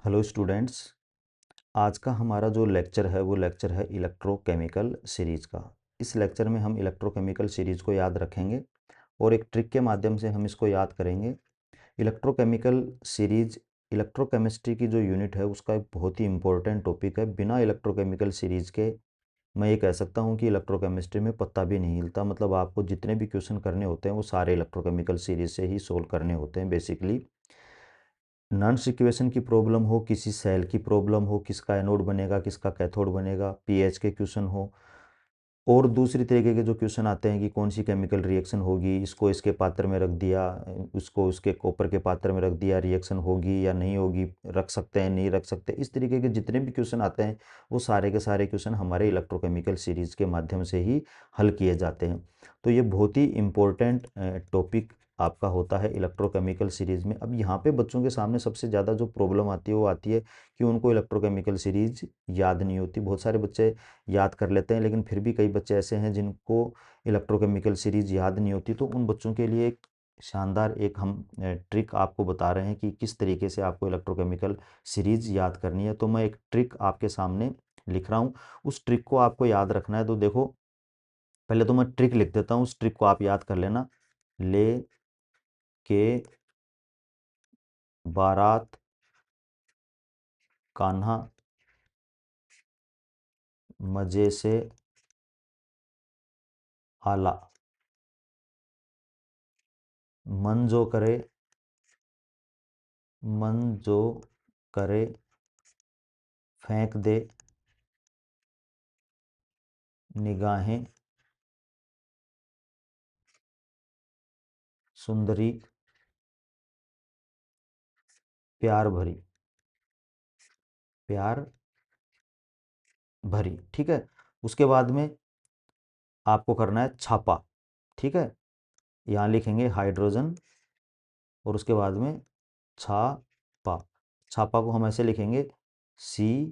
Hello students. आज का हमारा जो लेक्चर है वो लेक्चर है इलेक्ट्रोकेमिकल सीरीज़ का। इस लेक्चर में हम इलेक्ट्रोकेमिकल सीरीज़ को याद रखेंगे और एक ट्रिक के माध्यम से हम इसको याद करेंगे। इलेक्ट्रोकेमिकल सीरीज़ इलेक्ट्रोकेमिस्ट्री की जो यूनिट है उसका एक बहुत ही इंपॉर्टेंट टॉपिक है। बिना इलेक्ट्रोकेमिकल सीरीज़ के मैं ये कह सकता हूँ कि इलेक्ट्रोकेमिस्ट्री में पत्ता भी नहीं हिलता। मतलब आपको जितने भी क्वेश्चन करने होते हैं वो सारे इलेक्ट्रोकेमिकल सीरीज़ से ही सोल्व करने होते हैं। बेसिकली नॉन्स इक्वेशन की प्रॉब्लम हो, किसी सेल की प्रॉब्लम हो, किसका एनोड बनेगा किसका कैथोड बनेगा, पीएच के क्वेश्चन हो, और दूसरी तरीके के जो क्वेश्चन आते हैं कि कौन सी केमिकल रिएक्शन होगी, इसको इसके पात्र में रख दिया, उसको उसके कॉपर के पात्र में रख दिया, रिएक्शन होगी या नहीं होगी, रख सकते हैं नहीं रख सकते, इस तरीके के जितने भी क्वेश्चन आते हैं वो सारे के सारे क्वेश्चन हमारे इलेक्ट्रोकेमिकल सीरीज़ के माध्यम से ही हल किए जाते हैं। तो ये बहुत ही इम्पोर्टेंट टॉपिक आपका होता है इलेक्ट्रोकेमिकल सीरीज़ में। अब यहाँ पे बच्चों के सामने सबसे ज़्यादा जो प्रॉब्लम आती है वो आती है कि उनको इलेक्ट्रोकेमिकल सीरीज़ याद नहीं होती। बहुत सारे बच्चे याद कर लेते हैं लेकिन फिर भी कई बच्चे ऐसे हैं जिनको इलेक्ट्रोकेमिकल सीरीज़ याद नहीं होती। तो उन बच्चों के लिए एक शानदार एक हम ट्रिक आपको बता रहे हैं कि किस तरीके से आपको इलेक्ट्रोकेमिकल सीरीज़ याद करनी है। तो मैं एक ट्रिक आपके सामने लिख रहा हूँ, उस ट्रिक को आपको याद रखना है। तो देखो, पहले तो मैं ट्रिक लिख देता हूँ, उस ट्रिक को आप याद कर लेना। ले के बारात कान्हा मजे से आला, मन जो करे मन जो करे फेंक दे निगाहें सुंदरी प्यार भरी, प्यार भरी। ठीक है, उसके बाद में आपको करना है छापा। ठीक है, यहाँ लिखेंगे हाइड्रोजन और उसके बाद में छापा। छापा को हम ऐसे लिखेंगे CHAPA,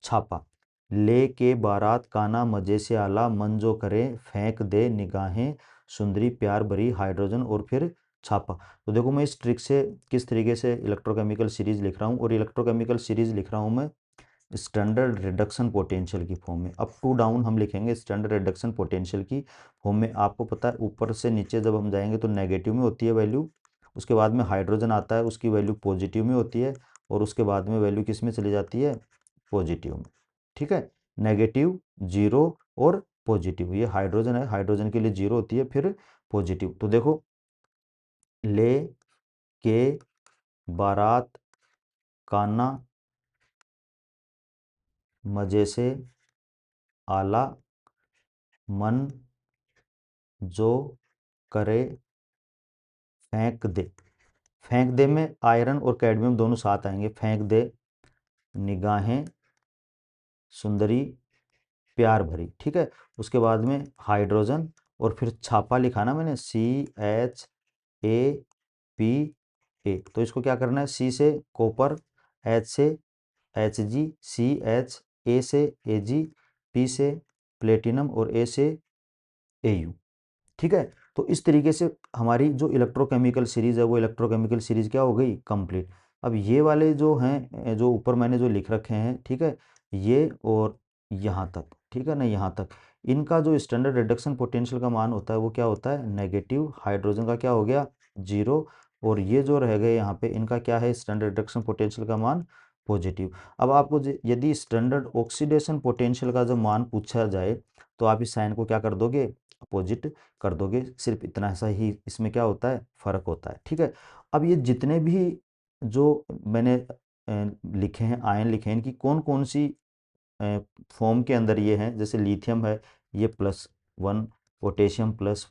छापा। ले के बारात काना मजे से आला, मन जो करे फेंक दे निगाहें सुंदरी प्यार भरी, हाइड्रोजन और फिर छापा। तो देखो, मैं इस ट्रिक से किस तरीके से इलेक्ट्रोकेमिकल सीरीज लिख रहा हूँ, और इलेक्ट्रोकेमिकल सीरीज लिख रहा हूँ मैं स्टैंडर्ड रिडक्शन पोटेंशियल की फॉर्म में। अप टू डाउन हम लिखेंगे स्टैंडर्ड रिडक्शन पोटेंशियल की फॉर्म में। आपको पता है ऊपर से नीचे जब हम जाएंगे तो नेगेटिव में होती है वैल्यू, उसके बाद में हाइड्रोजन आता है उसकी वैल्यू पॉजिटिव में होती है, और उसके बाद में वैल्यू किस में चली जाती है, पॉजिटिव में। ठीक है, नेगेटिव, जीरो और पॉजिटिव। ये हाइड्रोजन है, हाइड्रोजन के लिए जीरो होती है फिर पॉजिटिव। तो देखो, ले के बारात काना मजे से आला, मन जो करे फेंक दे। फेंक दे में आयरन और कैडमियम दोनों साथ आएंगे। फेंक दे निगाहें सुंदरी प्यार भरी। ठीक है, उसके बाद में हाइड्रोजन और फिर छापा लिखा ना मैंने, CHAPA। तो इसको क्या करना है, सी से कॉपर, एच से Hg, CH, A से Ag, P से प्लेटिनम और A से Au। ठीक है, तो इस तरीके से हमारी जो इलेक्ट्रोकेमिकल सीरीज है वो इलेक्ट्रोकेमिकल सीरीज क्या हो गई, कंप्लीट। अब ये वाले जो हैं, जो ऊपर मैंने जो लिख रखे हैं, ठीक है, ये और यहाँ तक, ठीक है ना, यहाँ तक, इनका जो स्टैंडर्ड रिडक्शन पोटेंशियल का मान होता है वो क्या होता है, नेगेटिव। हाइड्रोजन का क्या हो गया, जीरो, और ये जो रह गए यहाँ पे इनका क्या है, स्टैंडर्ड रिडक्शन पोटेंशियल का मान पॉजिटिव। अब आपको यदि स्टैंडर्ड ऑक्सीडेशन पोटेंशियल का जो मान पूछा जाए तो आप इस साइन को क्या कर दोगे, अपोजिट कर दोगे। सिर्फ इतना सा ही इसमें क्या होता है, फर्क होता है। ठीक है, अब ये जितने भी जो मैंने लिखे हैं, आयन लिखे हैं, इनकी कौन कौन सी फॉर्म के अंदर ये हैं, जैसे लिथियम है ये +1, potassium plus,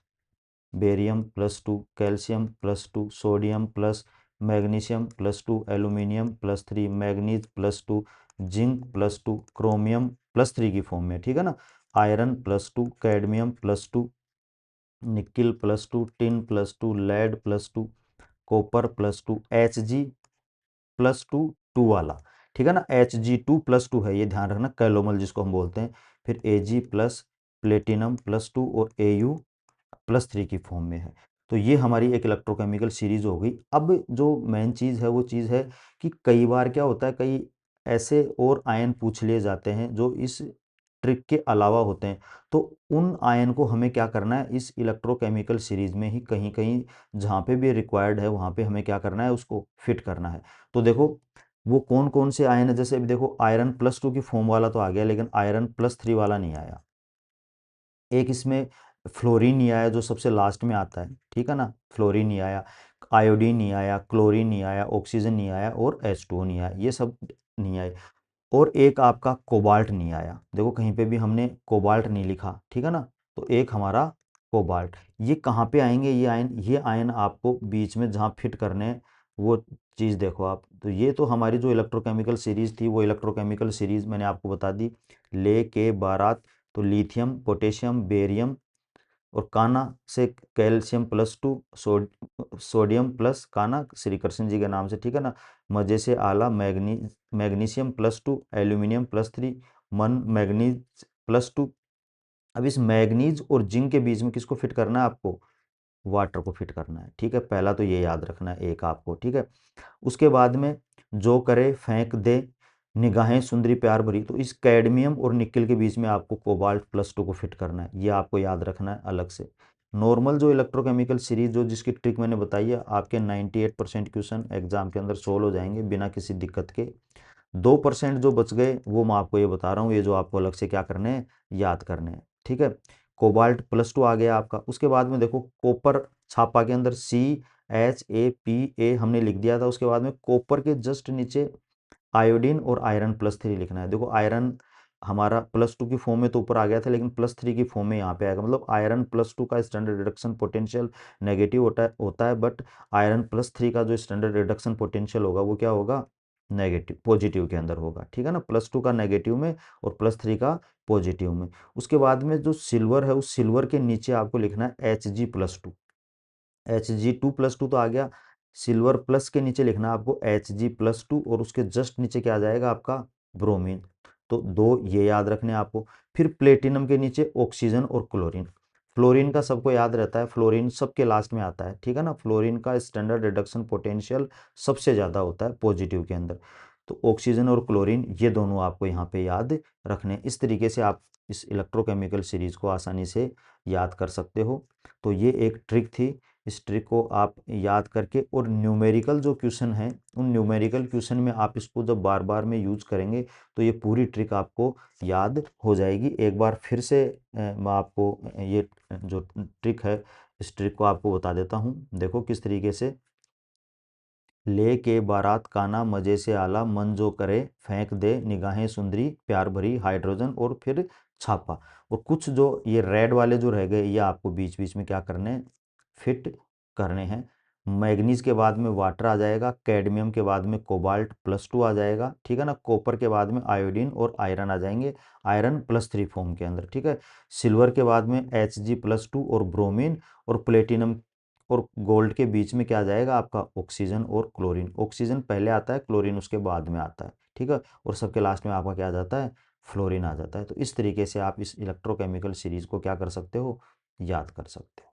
barium +2, calcium +2, sodium plus, magnesium +2, aluminium +3, manganese +2, zinc +2, chromium +3 की फॉर्म में। ठीक है ना, iron +2, cadmium +2, nickel +2, tin +2, lead +2, copper +2, Hg +2, 2 वाला। ठीक है ना, Hg2+2 है, ये ध्यान रखना, कैलोमल जिसको हम बोलते हैं। फिर Ag प्लस, प्लेटिनम +2 और Au +3 की फॉर्म में है। तो ये हमारी एक इलेक्ट्रोकेमिकल सीरीज हो गई। अब जो मेन चीज़ है वो चीज़ है कि कई बार क्या होता है, कई ऐसे और आयन पूछ लिए जाते हैं जो इस ट्रिक के अलावा होते हैं। तो उन आयन को हमें क्या करना है, इस इलेक्ट्रोकेमिकल सीरीज में ही कहीं कहीं जहाँ पे भी रिक्वायर्ड है वहाँ पे हमें क्या करना है, उसको फिट करना है। तो देखो वो कौन कौन से आयन है, जैसे अभी देखो आयरन +2 की फॉर्म वाला तो आ गया, लेकिन आयरन +3 वाला नहीं आया। एक इसमें फ्लोरीन नहीं आया जो सबसे लास्ट में आता है, ठीक है ना, फ्लोरीन नहीं आया, आयोडीन नहीं आया, क्लोरीन नहीं आया, ऑक्सीजन नहीं आया और H2O नहीं आया, ये सब नहीं आए। और एक आपका कोबाल्ट नहीं आया, देखो कहीं पे भी हमने कोबाल्ट नहीं लिखा, ठीक है ना, तो एक हमारा कोबाल्ट। ये कहाँ पे आएंगे ये आयन आपको बीच में जहाँ फिट करने हैं वो चीज़ देखो आप। तो ये तो हमारी जो इलेक्ट्रोकेमिकल सीरीज थी वो इलेक्ट्रोकेमिकल सीरीज मैंने आपको बता दी, ले के बारात। तो लिथियम, पोटेशियम, बेरियम और काना से कैल्शियम +2, सोडियम प्लस काना श्री कृष्ण जी के नाम से, ठीक है ना। मजे से आला मैग्नीशियम +2, एल्यूमिनियम +3, मैग्नीज +2। अब इस मैग्नीज और जिंक के बीच में किसको फिट करना है आपको, वाटर को फिट करना है, ठीक है। पहला तो ये याद रखना है एक आपको, ठीक है। उसके बाद में जो करे फेंक दे, निगाहें सुंदरी प्यार भरी। तो इस कैडमियम और निकल के बीच में आपको कोबाल्ट +2 को फिट करना है, ये आपको याद रखना है अलग से। नॉर्मल जो इलेक्ट्रोकेमिकल सीरीज जो जिसकी ट्रिक मैंने बताई है, आपके 98% क्वेश्चन एग्जाम के अंदर सोल्व हो जाएंगे बिना किसी दिक्कत के। 2% जो बच गए वो मैं आपको ये बता रहा हूँ, ये जो आपको अलग से क्या करने हैं, याद करने हैं, ठीक है। कोबाल्ट +2 आ गया आपका। उसके बाद में देखो कॉपर, छापा के अंदर CHAPA हमने लिख दिया था। उसके बाद में कॉपर के जस्ट नीचे आयोडीन और आयरन +3 लिखना है। देखो आयरन हमारा +2 की फॉर्म में तो ऊपर आ गया था, लेकिन +3 की फॉर्म में यहाँ पे आएगा। मतलब आयरन +2 का स्टैंडर्ड रिडक्शन पोटेंशियल नेगेटिव होता है, बट आयरन +3 का जो स्टैंडर्ड रिडक्शन पोटेंशियल होगा वो क्या होगा, नेगेटिव, पॉजिटिव के अंदर होगा, ठीक है ना। +2 का नेगेटिव में और +3 का पॉजिटिव में। उसके बाद में जो सिल्वर है, उस सिल्वर के नीचे आपको लिखना है Hg+2। Hg2+2 तो आ गया, सिल्वर प्लस के नीचे लिखना है आपको Hg+2 और उसके जस्ट नीचे क्या आ जाएगा आपका, ब्रोमीन। तो दो ये याद रखने हैं आपको। फिर प्लेटिनम के नीचे ऑक्सीजन और क्लोरीन। फ्लोरीन का सबको याद रहता है, फ्लोरीन सबके लास्ट में आता है, ठीक है ना। फ्लोरीन का स्टैंडर्ड रिडक्शन पोटेंशियल सबसे ज़्यादा होता है पॉजिटिव के अंदर। तो ऑक्सीजन और क्लोरीन ये दोनों आपको यहाँ पे याद रखने हैं। इस तरीके से आप इस इलेक्ट्रोकेमिकल सीरीज को आसानी से याद कर सकते हो। तो ये एक ट्रिक थी, इस ट्रिक को आप याद करके, और न्यूमेरिकल जो क्वेश्चन है उन न्यूमेरिकल क्वेश्चन में आप इसको जब बार बार में यूज करेंगे तो ये पूरी ट्रिक आपको याद हो जाएगी। एक बार फिर से मैं आपको ये जो ट्रिक है इस ट्रिक को आपको बता देता हूँ। देखो किस तरीके से, ले के बारात काना मजे से आला, मन जो करे फेंक दे, निगाहें सुंदरी प्यार भरी, हाइड्रोजन और फिर छापा। और कुछ जो ये रेड वाले जो रह गए ये आपको बीच बीच में क्या करने हैं, फिट करने हैं। मैग्नीज के बाद में वाटर आ जाएगा, कैडमियम के बाद में कोबाल्ट +2 आ जाएगा, ठीक है ना। कॉपर के बाद में आयोडीन और आयरन आ जाएंगे, आयरन +3 फॉर्म के अंदर, ठीक है। सिल्वर के बाद में Hg+2 और ब्रोमीन, और प्लेटिनम और गोल्ड के बीच में क्या आ जाएगा आपका, ऑक्सीजन और क्लोरीन। ऑक्सीजन पहले आता है, क्लोरीन उसके बाद में आता है, ठीक है। और सबके लास्ट में आपका क्या आ जाता है, फ्लोरीन आ जाता है। तो इस तरीके से आप इस इलेक्ट्रोकेमिकल सीरीज को क्या कर सकते हो, याद कर सकते हो।